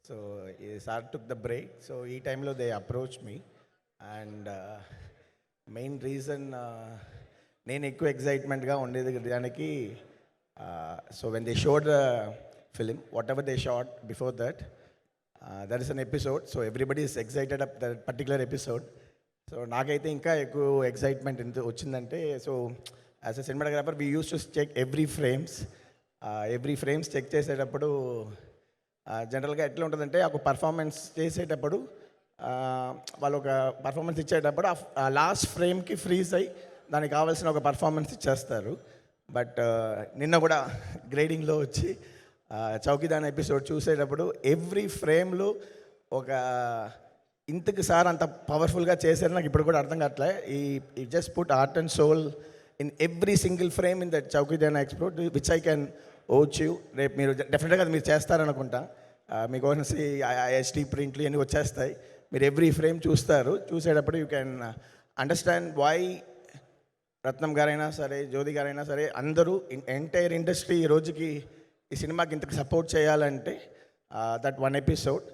So sir took the break. So ఈ టైంలో they approach me and main reason నేను ఎక్కువ ఎగ్జైట్మెంట్గా ఉండేది దానికి. So when they showed the film whatever they shot before that that is an episode. So everybody is excited up that particular episode. So నాకైతే ఇంకా ఎక్కువ ఎక్సైట్మెంట్ ఎంత వచ్చిందంటే, so as a cinematographer we use to check every frames check చేసేటప్పుడు జనరల్గా ఎట్లా ఉంటుందంటే, ఒక పర్ఫార్మెన్స్ చేసేటప్పుడు వాళ్ళు ఒక పర్ఫార్మెన్స్ ఇచ్చేటప్పుడు ఆ లాస్ట్ ఫ్రేమ్కి ఫ్రీజ్ అయ్యి దానికి కావాల్సిన ఒక పర్ఫార్మెన్స్ ఇచ్చేస్తారు. బట్ నిన్న కూడా గ్రేడింగ్లో వచ్చి చౌకీదాన్ ఎపిసోడ్ చూసేటప్పుడు ఎవ్రీ ఫ్రేమ్లో ఒక ఇంతకు సార్ అంత పవర్ఫుల్గా చేశారు. నాకు ఇప్పుడు కూడా అర్థం కావట్లే. He just put art and soul in every single frame in that చౌకీదాన్ episode which I can vouch you. రేపు మీరు డెఫినెట్గా అది మీరు చేస్తారనుకుంటా. మీకు హెచ్డి ప్రింట్లు ఇవన్నీ వచ్చేస్తాయి. మీరు ఎవ్రీ ఫ్రేమ్ చూసేటప్పుడు యూ కెన్ అండర్స్టాండ్ వై రత్నం గారైనా సరే, జ్యోతి గారైనా సరే, అందరూ ఎంటైర్ ఇండస్ట్రీ ఈ రోజుకి ఈ సినిమాకి ఇంతకు సపోర్ట్ చేయాలంటే that one episode.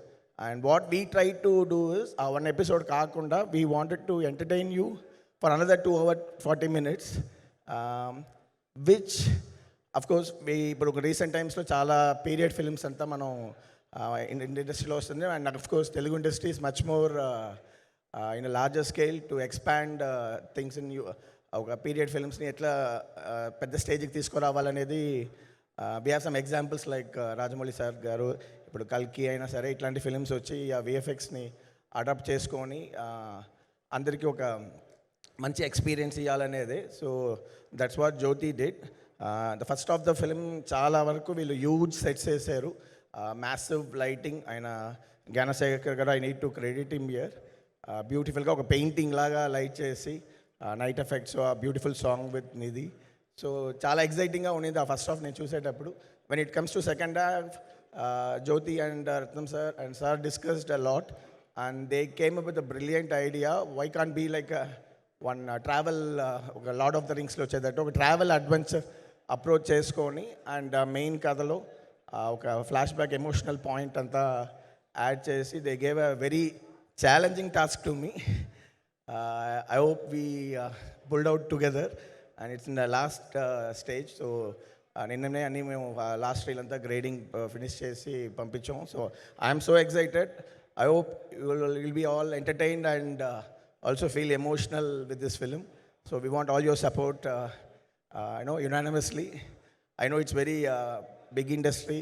And what we try to do is, ఆ వన్ ఎపిసోడ్ కాకుండా we wanted to entertain you for another 2 hours 40 minutes, which of course ఇప్పుడు రీసెంట్ టైమ్స్లో చాలా పీరియడ్ ఫిల్మ్స్ అంతా మనం ఇండస్ట్రీలో వస్తుంది. And of course Telugu industry is much more in larger scale to expand things in you. ఒక పీరియడ్ ఫిల్మ్స్ని ఎట్లా పెద్ద స్టేజ్కి తీసుకురావాలనేది we have some examples like Rajamouli sir గారు, ఇప్పుడు కల్కి అయినా సరే, ఇట్లాంటి ఫిల్మ్స్ వచ్చి ఆ విఎఫ్ఎక్స్ని అడాప్ట్ చేసుకొని అందరికీ ఒక మంచి ఎక్స్పీరియన్స్ ఇవ్వాలనేది. So that's what Jyothi did. The first half the film చాలా వరకు వీళ్ళు హ్యూజ్ సెట్స్ వేసారు, మ్యాసివ్ లైటింగ్. ఆయన Gnanasekhar garu, I need to credit him here. బ్యూటిఫుల్గా ఒక పెయింటింగ్ లాగా లైట్ చేసి నైట్ ఎఫెక్ట్స్, ఆ beautiful song with Nidhi. So చాలా ఎగ్జైటింగ్గా ఉండేది ఆ ఫస్ట్ హాఫ్ నేను చూసేటప్పుడు. When it comes to second half, Jyothi and Ratnam sir and sir discussed a lot and they came up with a brilliant idea. Why can't be like one travel, ఒక lord of the రింగ్స్లో వచ్చేటట్టు ఒక travel adventure approach చేసుకొని, and main కథలో ఒక flashback emotional point అంతా add చేసి they gave a very challenging task to me. I hope we pulled out together and it's in the last stage. So నిన్ననే అన్నీ మేము last reel అంతా grading finish చేసి పంపించాం. So I'm so excited. I hope you will be all entertained and also feel emotional with this film. So we want all your support, I know unanimously. I know it's very big industry.